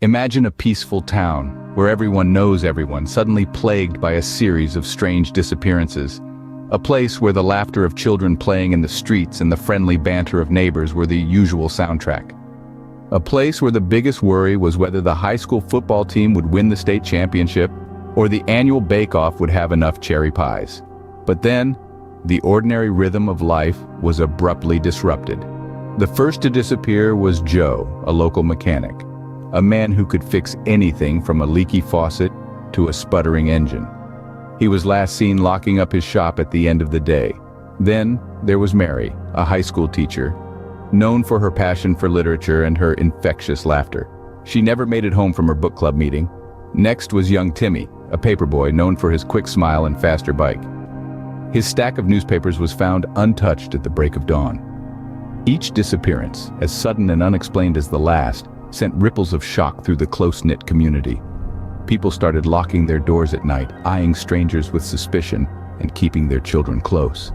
Imagine a peaceful town, where everyone knows everyone, suddenly plagued by a series of strange disappearances. A place where the laughter of children playing in the streets and the friendly banter of neighbors were the usual soundtrack. A place where the biggest worry was whether the high school football team would win the state championship or the annual bake-off would have enough cherry pies. But then, the ordinary rhythm of life was abruptly disrupted. The first to disappear was Joe, a local mechanic. A man who could fix anything from a leaky faucet to a sputtering engine. He was last seen locking up his shop at the end of the day. Then there was Mary, a high school teacher, known for her passion for literature and her infectious laughter. She never made it home from her book club meeting. Next was young Timmy, a paperboy known for his quick smile and faster bike. His stack of newspapers was found untouched at the break of dawn. Each disappearance, as sudden and unexplained as the last, sent ripples of shock through the close-knit community. People started locking their doors at night, eyeing strangers with suspicion, and keeping their children close.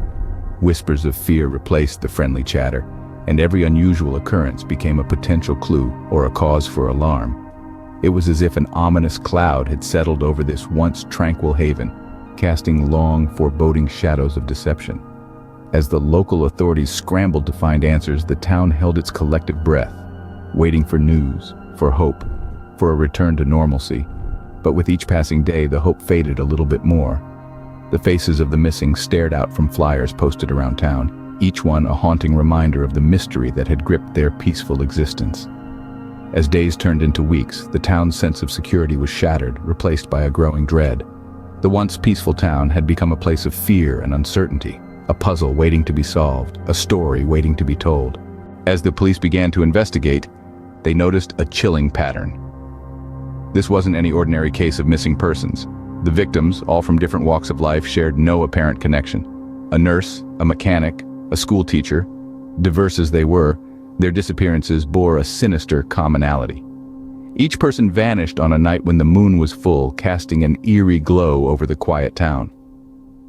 Whispers of fear replaced the friendly chatter, and every unusual occurrence became a potential clue or a cause for alarm. It was as if an ominous cloud had settled over this once tranquil haven, casting long, foreboding shadows of deception. As the local authorities scrambled to find answers, the town held its collective breath, waiting for news, for hope, for a return to normalcy. But with each passing day, the hope faded a little bit more. The faces of the missing stared out from flyers posted around town, each one a haunting reminder of the mystery that had gripped their peaceful existence. As days turned into weeks, the town's sense of security was shattered, replaced by a growing dread. The once peaceful town had become a place of fear and uncertainty, a puzzle waiting to be solved, a story waiting to be told. As the police began to investigate, they noticed a chilling pattern. This wasn't any ordinary case of missing persons. The victims, all from different walks of life, shared no apparent connection. A nurse, a mechanic, a school teacher, diverse as they were, their disappearances bore a sinister commonality. Each person vanished on a night when the moon was full, casting an eerie glow over the quiet town.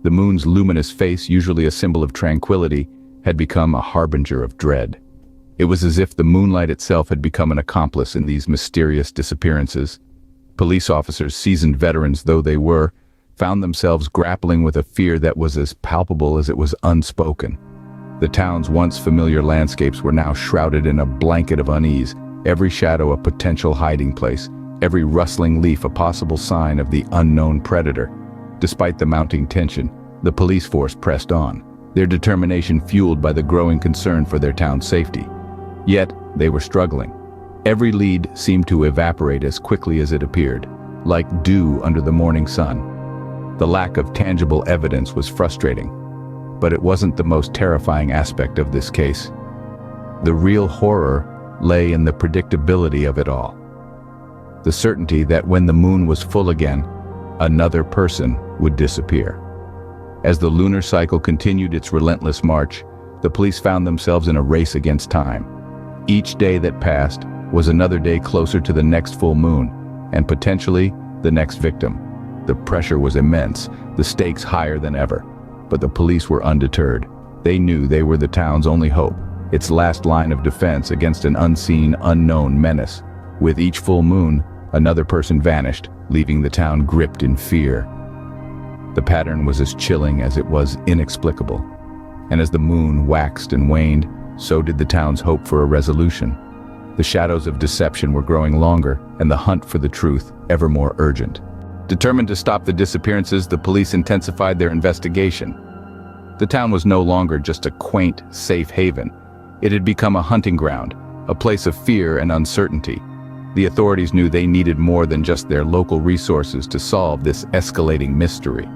The moon's luminous face, usually a symbol of tranquility, had become a harbinger of dread. It was as if the moonlight itself had become an accomplice in these mysterious disappearances. Police officers, seasoned veterans though they were, found themselves grappling with a fear that was as palpable as it was unspoken. The town's once familiar landscapes were now shrouded in a blanket of unease, every shadow a potential hiding place, every rustling leaf a possible sign of the unknown predator. Despite the mounting tension, the police force pressed on, their determination fueled by the growing concern for their town's safety. Yet, they were struggling. Every lead seemed to evaporate as quickly as it appeared, like dew under the morning sun. The lack of tangible evidence was frustrating, but it wasn't the most terrifying aspect of this case. The real horror lay in the predictability of it all. The certainty that when the moon was full again, another person would disappear. As the lunar cycle continued its relentless march, the police found themselves in a race against time. Each day that passed was another day closer to the next full moon, and potentially the next victim. The pressure was immense, the stakes higher than ever. But the police were undeterred. They knew they were the town's only hope, its last line of defense against an unseen, unknown menace. With each full moon, another person vanished, leaving the town gripped in fear. The pattern was as chilling as it was inexplicable. And as the moon waxed and waned, so did the town's hope for a resolution. The shadows of deception were growing longer, and the hunt for the truth ever more urgent. Determined to stop the disappearances, the police intensified their investigation. The town was no longer just a quaint, safe haven. It had become a hunting ground, a place of fear and uncertainty. The authorities knew they needed more than just their local resources to solve this escalating mystery.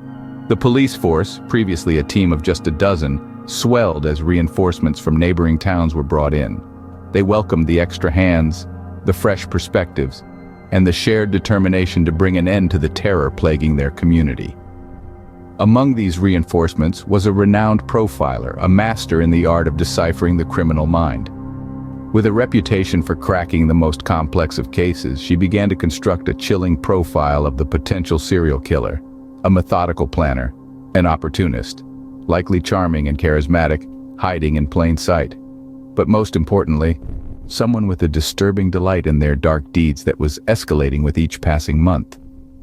The police force, previously a team of just a dozen, swelled as reinforcements from neighboring towns were brought in. They welcomed the extra hands, the fresh perspectives, and the shared determination to bring an end to the terror plaguing their community. Among these reinforcements was a renowned profiler, a master in the art of deciphering the criminal mind. With a reputation for cracking the most complex of cases, she began to construct a chilling profile of the potential serial killer, a methodical planner, an opportunist, likely charming and charismatic, hiding in plain sight. But most importantly, someone with a disturbing delight in their dark deeds that was escalating with each passing month.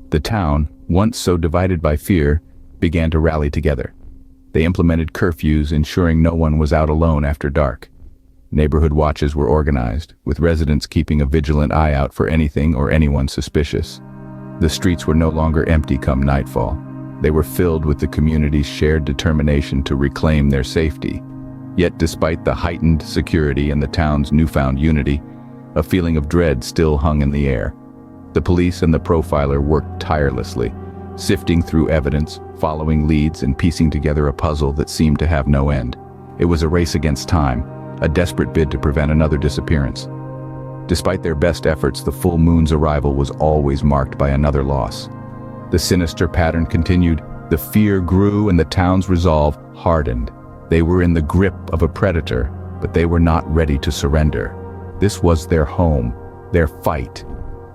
The town, once so divided by fear, began to rally together. They implemented curfews, ensuring no one was out alone after dark. Neighborhood watches were organized, with residents keeping a vigilant eye out for anything or anyone suspicious. The streets were no longer empty come nightfall. They were filled with the community's shared determination to reclaim their safety. Yet despite the heightened security and the town's newfound unity, a feeling of dread still hung in the air. The police and the profiler worked tirelessly, sifting through evidence, following leads, and piecing together a puzzle that seemed to have no end. It was a race against time, a desperate bid to prevent another disappearance. Despite their best efforts, the full moon's arrival was always marked by another loss. The sinister pattern continued, the fear grew, and the town's resolve hardened. They were in the grip of a predator, but they were not ready to surrender. This was their home, their fight,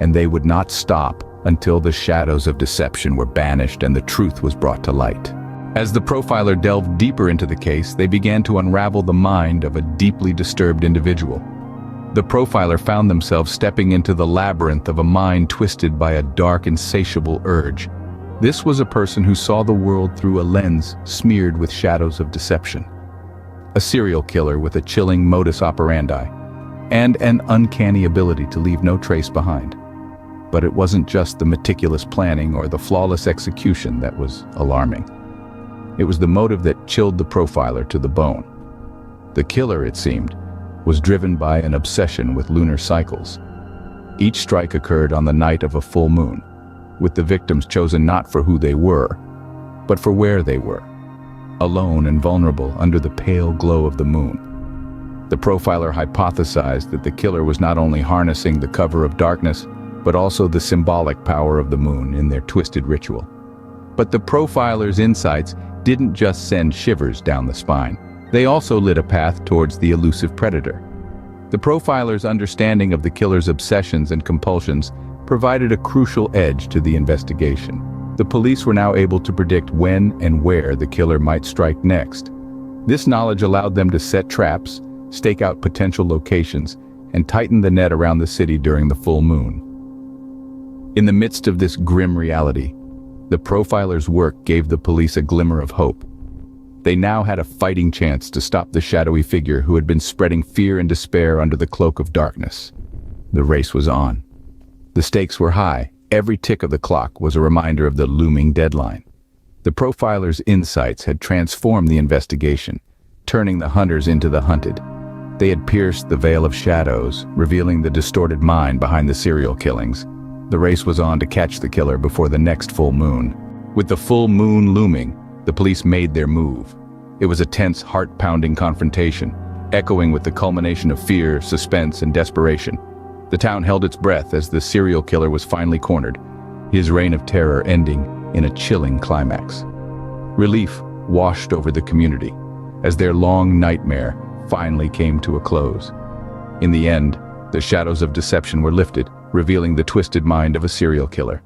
and they would not stop until the shadows of deception were banished and the truth was brought to light. As the profiler delved deeper into the case, they began to unravel the mind of a deeply disturbed individual. The profiler found themselves stepping into the labyrinth of a mind twisted by a dark, insatiable urge. This was a person who saw the world through a lens smeared with shadows of deception. A serial killer with a chilling modus operandi, and an uncanny ability to leave no trace behind. But it wasn't just the meticulous planning or the flawless execution that was alarming. It was the motive that chilled the profiler to the bone. The killer, it seemed, was driven by an obsession with lunar cycles. Each strike occurred on the night of a full moon, with the victims chosen not for who they were, but for where they were, alone and vulnerable under the pale glow of the moon. The profiler hypothesized that the killer was not only harnessing the cover of darkness, but also the symbolic power of the moon in their twisted ritual. But the profiler's insights didn't just send shivers down the spine. They also lit a path towards the elusive predator. The profiler's understanding of the killer's obsessions and compulsions provided a crucial edge to the investigation. The police were now able to predict when and where the killer might strike next. This knowledge allowed them to set traps, stake out potential locations, and tighten the net around the city during the full moon. In the midst of this grim reality, the profiler's work gave the police a glimmer of hope. They now had a fighting chance to stop the shadowy figure who had been spreading fear and despair under the cloak of darkness. The race was on. The stakes were high. Every tick of the clock was a reminder of the looming deadline. The profiler's insights had transformed the investigation, turning the hunters into the hunted. They had pierced the veil of shadows, revealing the distorted mind behind the serial killings. The race was on to catch the killer before the next full moon. With the full moon looming, the police made their move. It was a tense, heart-pounding confrontation, echoing with the culmination of fear, suspense, and desperation. The town held its breath as the serial killer was finally cornered, his reign of terror ending in a chilling climax. Relief washed over the community as their long nightmare finally came to a close. In the end, the shadows of deception were lifted, revealing the twisted mind of a serial killer.